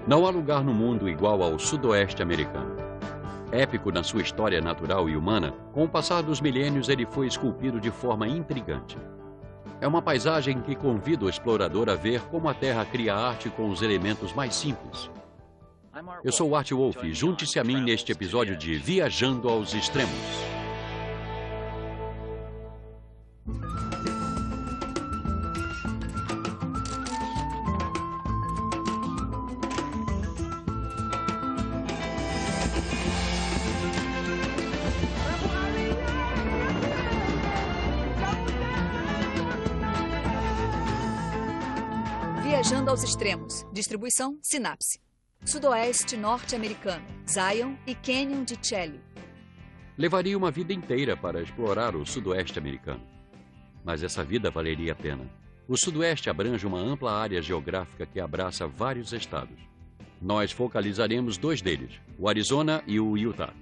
Não há lugar no mundo igual ao sudoeste americano. Épico na sua história natural e humana, com o passar dos milênios ele foi esculpido de forma intrigante. É uma paisagem que convida o explorador a ver como a Terra cria arte com os elementos mais simples. Eu sou o Art Wolf e junte-se a mim neste episódio de Viajando aos Extremos. Viajando aos Extremos. Distribuição Sinapse. Sudoeste norte-americano. Zion e Canyon de Chelly. Levaria uma vida inteira para explorar o sudoeste americano. Mas essa vida valeria a pena. O sudoeste abrange uma ampla área geográfica que abraça vários estados. Nós focalizaremos dois deles, o Arizona e o Utah.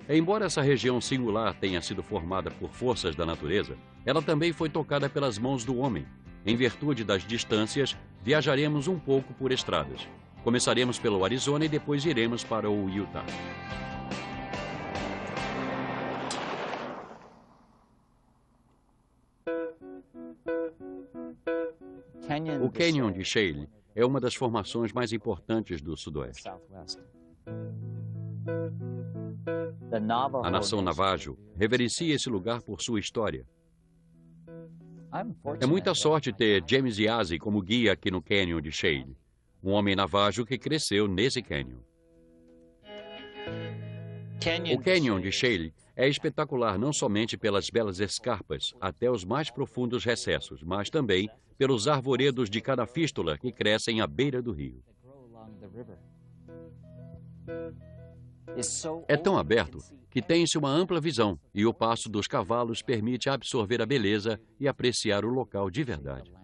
Embora essa região singular tenha sido formada por forças da natureza, ela também foi tocada pelas mãos do homem. Em virtude das distâncias, viajaremos um pouco por estradas. Começaremos pelo Arizona e depois iremos para o Utah. O Canyon de Chelly é uma das formações mais importantes do Sudoeste. A nação Navajo reverencia esse lugar por sua história. É muita sorte ter James Yazzie como guia aqui no Canyon de Chelly, um homem navajo que cresceu nesse canyon. O Canyon de Chelly é espetacular não somente pelas belas escarpas até os mais profundos recessos, mas também pelos arvoredos de canafístula que crescem à beira do rio. É tão aberto que tem-se uma ampla visão e o passo dos cavalos permite absorver a beleza e apreciar o local de verdade.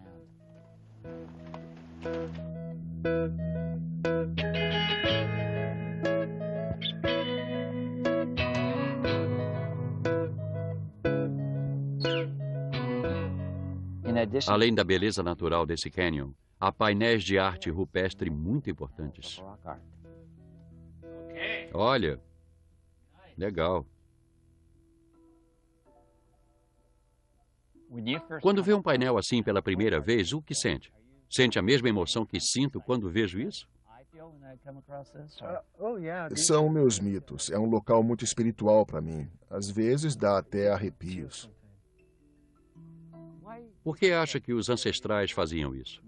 Além da beleza natural desse canyon, há painéis de arte rupestre muito importantes. Olha, legal. Quando vê um painel assim pela primeira vez, o que sente? Sente a mesma emoção que sinto quando vejo isso? São meus mitos. É um local muito espiritual para mim. Às vezes dá até arrepios. Por que acha que os ancestrais faziam isso?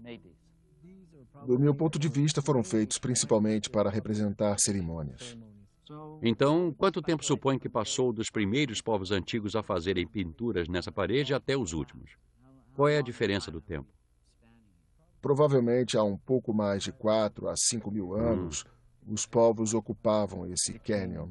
Do meu ponto de vista, foram feitos principalmente para representar cerimônias. Então, quanto tempo supõe que passou dos primeiros povos antigos a fazerem pinturas nessa parede até os últimos? Qual é a diferença do tempo? Provavelmente há um pouco mais de 4 a 5 mil anos, os povos ocupavam esse canyon.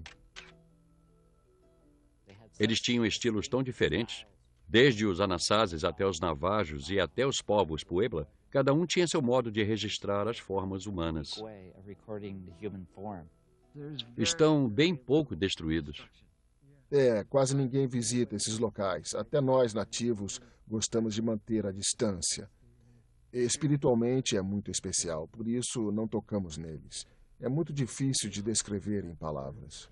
Eles tinham estilos tão diferentes. Desde os Anasasis até os Navajos e até os povos Puebla, cada um tinha seu modo de registrar as formas humanas. Estão bem pouco destruídos. Quase ninguém visita esses locais. Até nós, nativos, gostamos de manter a distância. Espiritualmente é muito especial, por isso não tocamos neles. É muito difícil de descrever em palavras.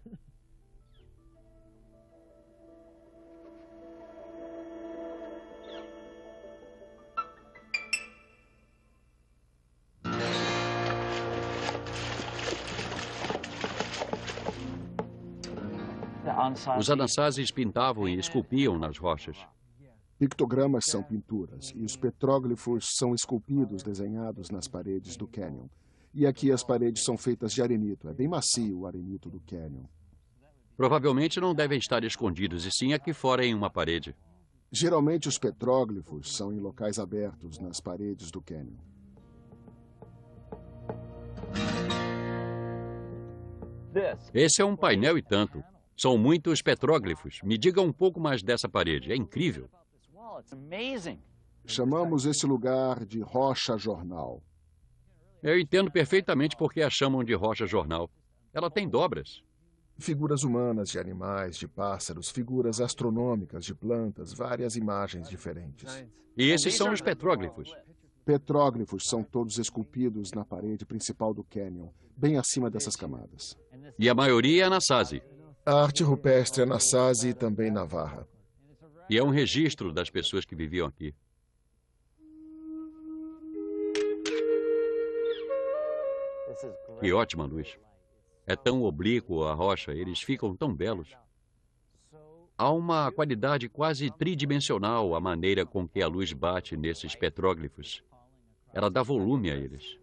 Os Anasasis pintavam e esculpiam nas rochas. Pictogramas são pinturas e os petróglifos são esculpidos desenhados nas paredes do canyon. E aqui as paredes são feitas de arenito. É bem macio o arenito do canyon. Provavelmente não devem estar escondidos, e sim aqui fora em uma parede. Geralmente os petróglifos são em locais abertos nas paredes do canyon. Esse é um painel e tanto. São muitos petróglifos. Me diga um pouco mais dessa parede. É incrível. Chamamos esse lugar de Rocha Jornal. Eu entendo perfeitamente por que a chamam de Rocha Jornal. Ela tem dobras. Figuras humanas de animais, de pássaros, figuras astronômicas de plantas, várias imagens diferentes. E esses são os petróglifos. petróglifos são todos esculpidos na parede principal do cânion, bem acima dessas camadas. E a maioria é na Sazi. A arte rupestre é na Sazi e também na Varra. E é um registro das pessoas que viviam aqui. Que ótima luz. É tão oblíquo a rocha, eles ficam tão belos. Há uma qualidade quase tridimensional à maneira com que a luz bate nesses petróglifos. Ela dá volume a eles.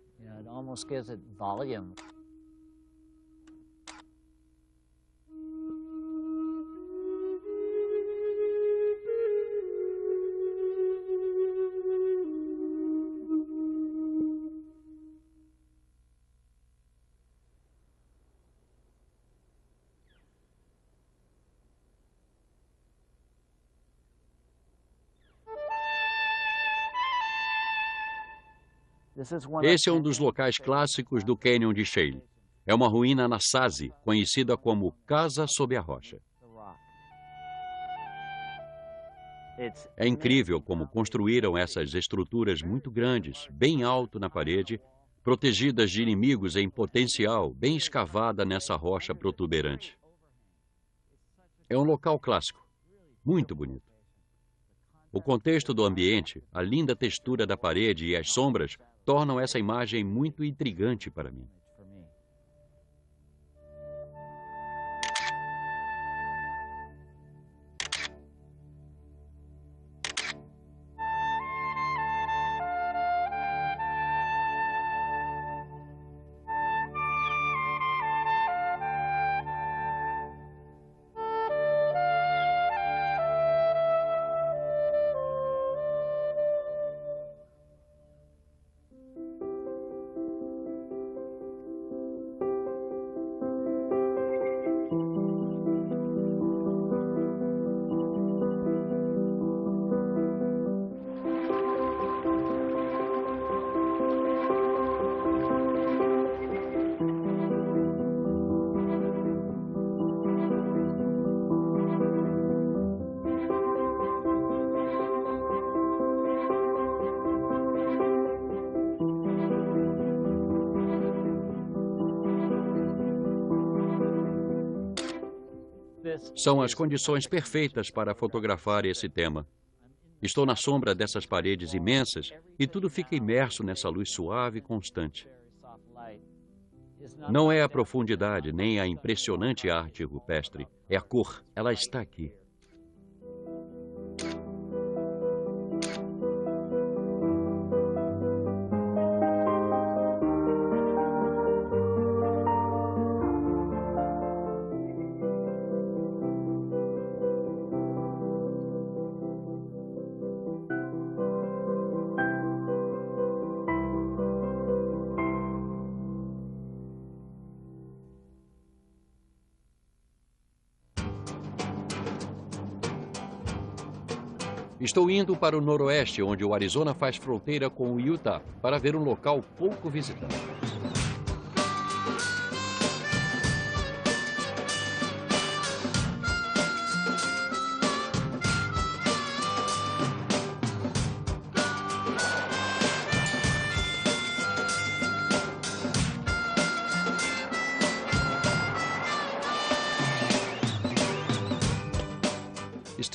Esse é um dos locais clássicos do Cânion de Shale. É uma ruína na Sazi, conhecida como Casa sob a Rocha. É incrível como construíram essas estruturas muito grandes, bem alto na parede, protegidas de inimigos em potencial, bem escavada nessa rocha protuberante. É um local clássico, muito bonito. O contexto do ambiente, a linda textura da parede e as sombras tornam essa imagem muito intrigante para mim. São as condições perfeitas para fotografar esse tema. Estou na sombra dessas paredes imensas e tudo fica imerso nessa luz suave e constante. Não é a profundidade, nem a impressionante arte rupestre. É a cor. Ela está aqui. Estou indo para o noroeste, onde o Arizona faz fronteira com o Utah, para ver um local pouco visitado.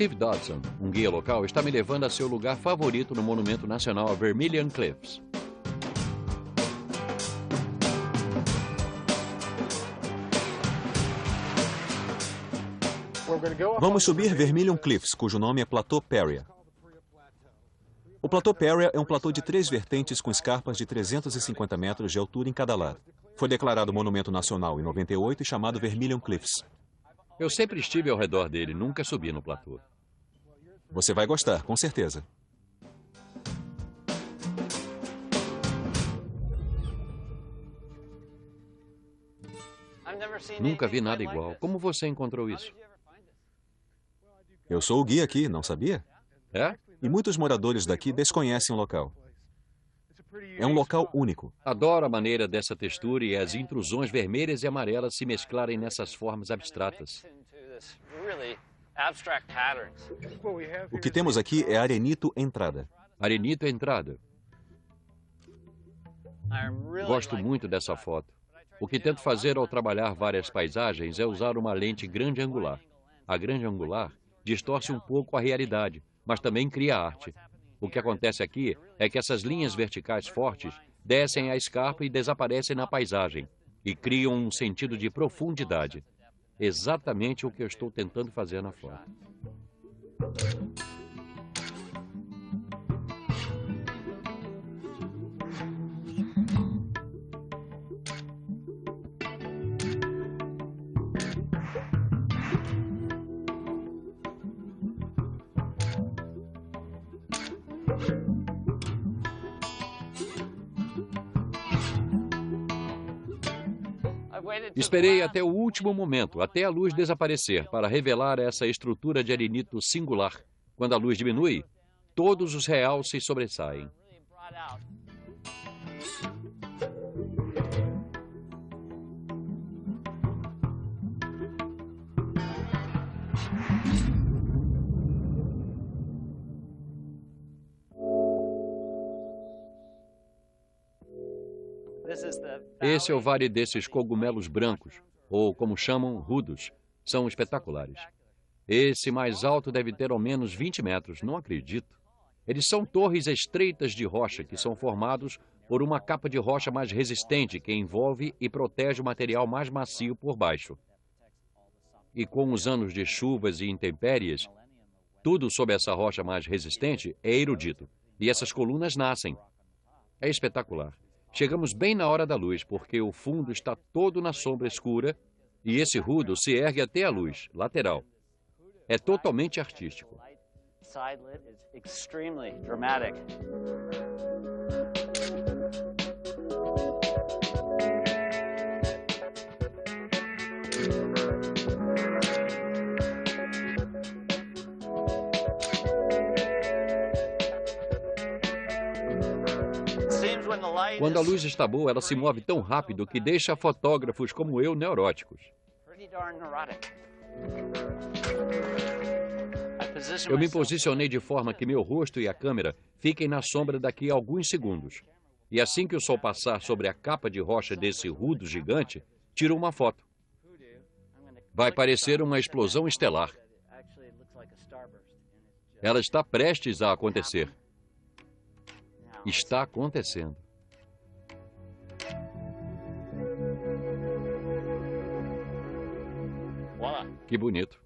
Steve Dodson, um guia local, está me levando a seu lugar favorito no Monumento Nacional Vermilion Cliffs. Vamos subir Vermilion Cliffs, cujo nome é Platô Perea. O Platô Perea é um platô de 3 vertentes com escarpas de 350 metros de altura em cada lado. Foi declarado Monumento Nacional em 98 e chamado Vermilion Cliffs. Eu sempre estive ao redor dele, nunca subi no platô. Você vai gostar, com certeza. Nunca vi nada igual. Como você encontrou isso? Eu sou o guia aqui, não sabia? É? E muitos moradores daqui desconhecem o local. É um local único. Adoro a maneira dessa textura e as intrusões vermelhas e amarelas se mesclarem nessas formas abstratas. O que temos aqui é arenito entrada. Arenito entrada. Gosto muito dessa foto. O que tento fazer ao trabalhar várias paisagens é usar uma lente grande angular. A grande angular distorce um pouco a realidade, mas também cria arte. O que acontece aqui é que essas linhas verticais fortes descem a escarpa e desaparecem na paisagem e criam um sentido de profundidade. Exatamente o que eu estou tentando fazer na foto. Esperei até o último momento, até a luz desaparecer, para revelar essa estrutura de arenito singular. Quando a luz diminui, todos os realces sobressaem. Esse é o vale desses cogumelos brancos, ou como chamam, rudos. São espetaculares. Esse mais alto deve ter ao menos 20 metros, não acredito. Eles são torres estreitas de rocha que são formados por uma capa de rocha mais resistente que envolve e protege o material mais macio por baixo. E com os anos de chuvas e intempéries, tudo sob essa rocha mais resistente é erudito. E essas colunas nascem. É espetacular. Chegamos bem na hora da luz, porque o fundo está todo na sombra escura e esse rudo se ergue até a luz, lateral. É totalmente artístico. Quando a luz está boa, ela se move tão rápido que deixa fotógrafos como eu neuróticos. Eu me posicionei de forma que meu rosto e a câmera fiquem na sombra daqui a alguns segundos. E assim que o sol passar sobre a capa de rocha desse rudo gigante, tiro uma foto. Vai parecer uma explosão estelar. Ela está prestes a acontecer. Está acontecendo. Que bonito.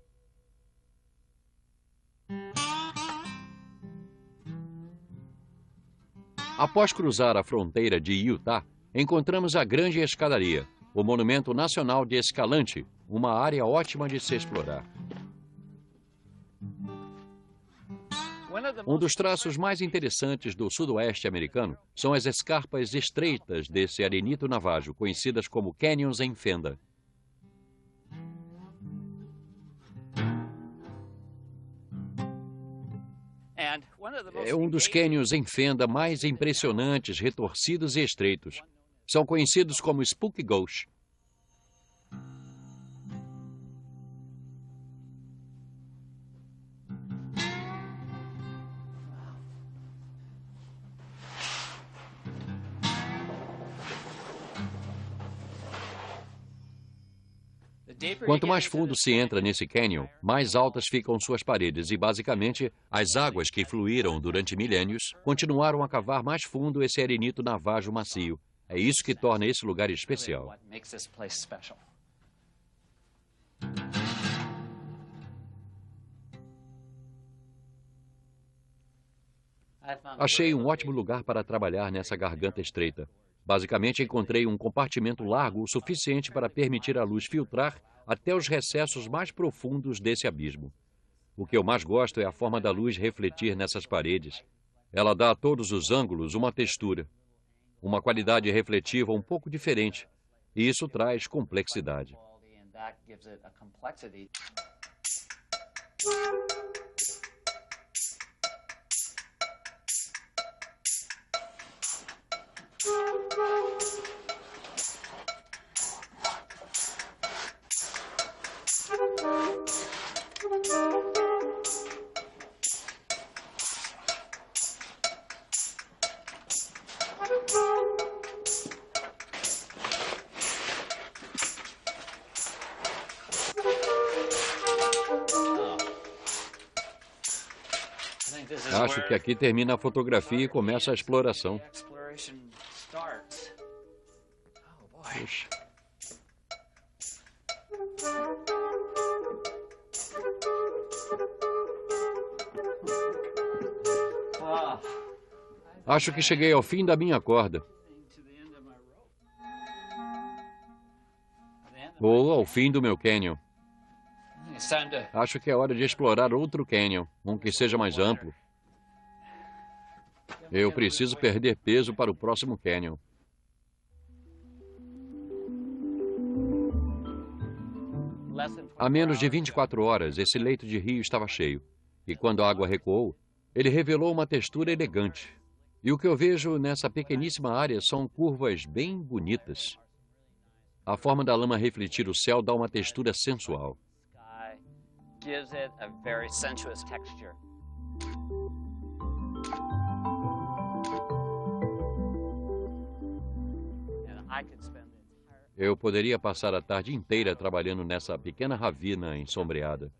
Após cruzar a fronteira de Utah, encontramos a Grande Escadaria, o Monumento Nacional de Escalante, uma área ótima de se explorar. Um dos traços mais interessantes do sudoeste americano são as escarpas estreitas desse arenito navajo, conhecidas como canyons em fenda. É um dos cânions em fenda mais impressionantes, retorcidos e estreitos. São conhecidos como Spooky Gulch. Quanto mais fundo se entra nesse cânion, mais altas ficam suas paredes e, basicamente, as águas que fluíram durante milênios continuaram a cavar mais fundo esse arenito navajo macio. É isso que torna esse lugar especial. Achei um ótimo lugar para trabalhar nessa garganta estreita. Basicamente, encontrei um compartimento largo o suficiente para permitir a luz filtrar até os recessos mais profundos desse abismo. O que eu mais gosto é a forma da luz refletir nessas paredes. Ela dá a todos os ângulos uma textura, uma qualidade refletiva um pouco diferente, e isso traz complexidade. Acho que aqui termina a fotografia e começa a exploração. Puxa. Acho que cheguei ao fim da minha corda. Ou ao fim do meu cânion. Acho que é hora de explorar outro cânion, um que seja mais amplo. Eu preciso perder peso para o próximo cânion. Há menos de 24 horas, esse leito de rio estava cheio. E quando a água recuou, ele revelou uma textura elegante. E o que eu vejo nessa pequeníssima área são curvas bem bonitas. A forma da lama refletir o céu dá uma textura sensual. Eu poderia passar a tarde inteira trabalhando nessa pequena ravina ensombreada.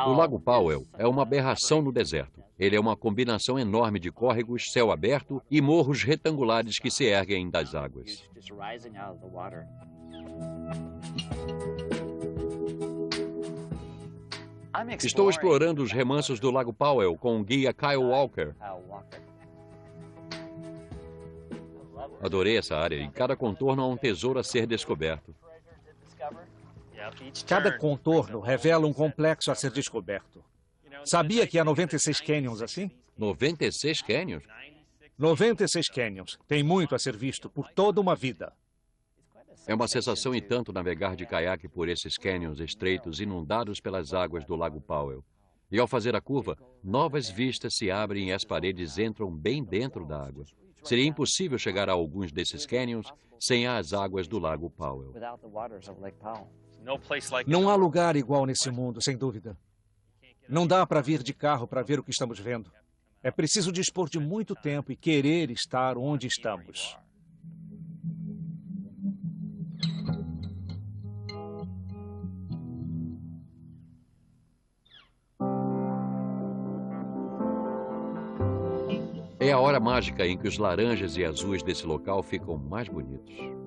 O Lago Powell é uma aberração no deserto. Ele é uma combinação enorme de córregos, céu aberto e morros retangulares que se erguem das águas. Estou explorando os remansos do Lago Powell com o guia Kyle Walker. Adorei essa área e cada contorno é um tesouro a ser descoberto. Cada contorno revela um complexo a ser descoberto. Sabia que há 96 canyons assim? 96 cânions? 96 canyons. Tem muito a ser visto por toda uma vida. É uma sensação e tanto navegar de caiaque por esses cânions estreitos inundados pelas águas do Lago Powell. E ao fazer a curva, novas vistas se abrem e as paredes entram bem dentro da água. Seria impossível chegar a alguns desses cânions sem as águas do Lago Powell. Não há lugar igual nesse mundo, sem dúvida. Não dá para vir de carro para ver o que estamos vendo. É preciso dispor de muito tempo e querer estar onde estamos. É a hora mágica em que os laranjas e azuis desse local ficam mais bonitos.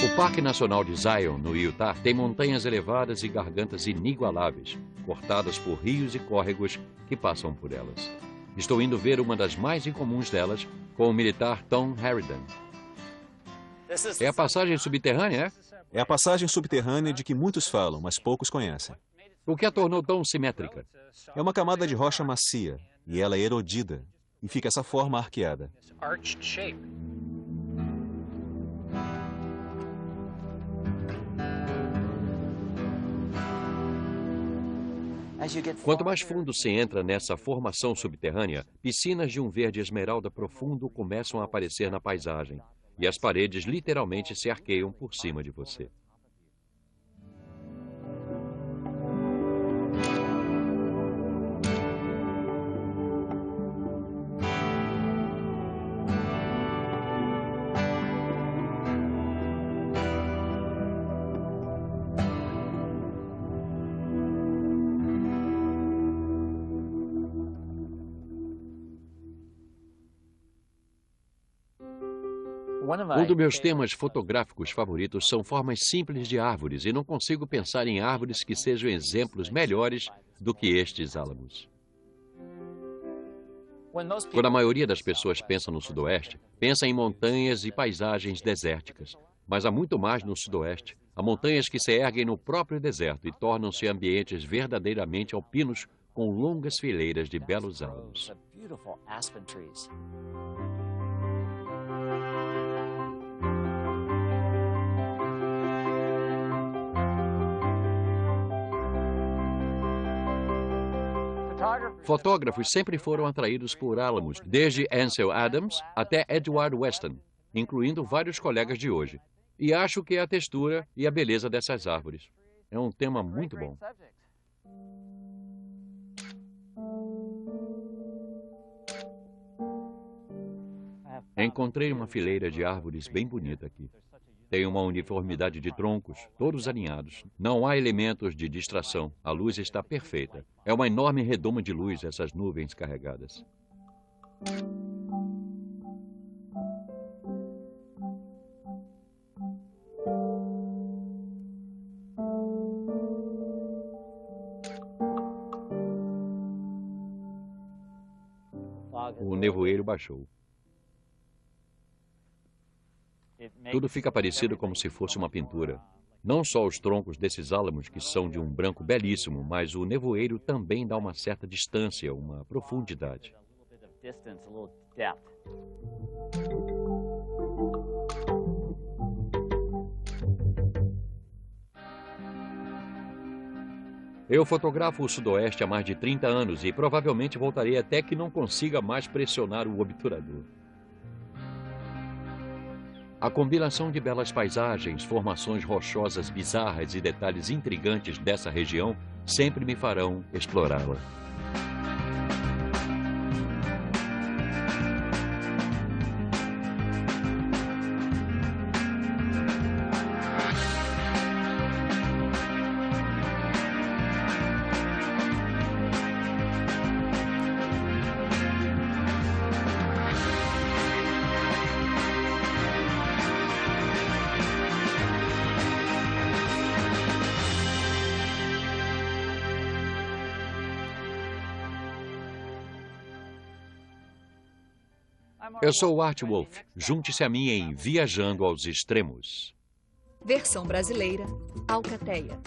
O Parque Nacional de Zion, no Utah, tem montanhas elevadas e gargantas inigualáveis, cortadas por rios e córregos que passam por elas. Estou indo ver uma das mais incomuns delas com o militar Tom Harridan. É a passagem subterrânea, é? É a passagem subterrânea de que muitos falam, mas poucos conhecem. O que a tornou tão simétrica? É uma camada de rocha macia, e ela é erodida, e fica essa forma arqueada. Quanto mais fundo se entra nessa formação subterrânea, piscinas de um verde esmeralda profundo começam a aparecer na paisagem, e as paredes literalmente se arqueiam por cima de você. Um dos meus temas fotográficos favoritos são formas simples de árvores e não consigo pensar em árvores que sejam exemplos melhores do que estes álamos. Quando a maioria das pessoas pensa no Sudoeste, pensa em montanhas e paisagens desérticas. Mas há muito mais no Sudoeste. Há montanhas que se erguem no próprio deserto e tornam-se ambientes verdadeiramente alpinos com longas fileiras de belos álamos. Fotógrafos sempre foram atraídos por álamos, desde Ansel Adams até Edward Weston, incluindo vários colegas de hoje. E acho que é a textura e a beleza dessas árvores. É um tema muito bom. Encontrei uma fileira de árvores bem bonita aqui. Tem uma uniformidade de troncos, todos alinhados. Não há elementos de distração. A luz está perfeita. É uma enorme redoma de luz, essas nuvens carregadas. O nevoeiro baixou. Tudo fica parecido como se fosse uma pintura. Não só os troncos desses álamos, que são de um branco belíssimo, mas o nevoeiro também dá uma certa distância, uma profundidade. Eu fotografo o Sudoeste há mais de 30 anos e provavelmente voltarei até que não consiga mais pressionar o obturador. A combinação de belas paisagens, formações rochosas bizarras e detalhes intrigantes dessa região sempre me farão explorá-la. Eu sou o Art Wolf. Junte-se a mim em Viajando aos Extremos. Versão brasileira, Alcateia.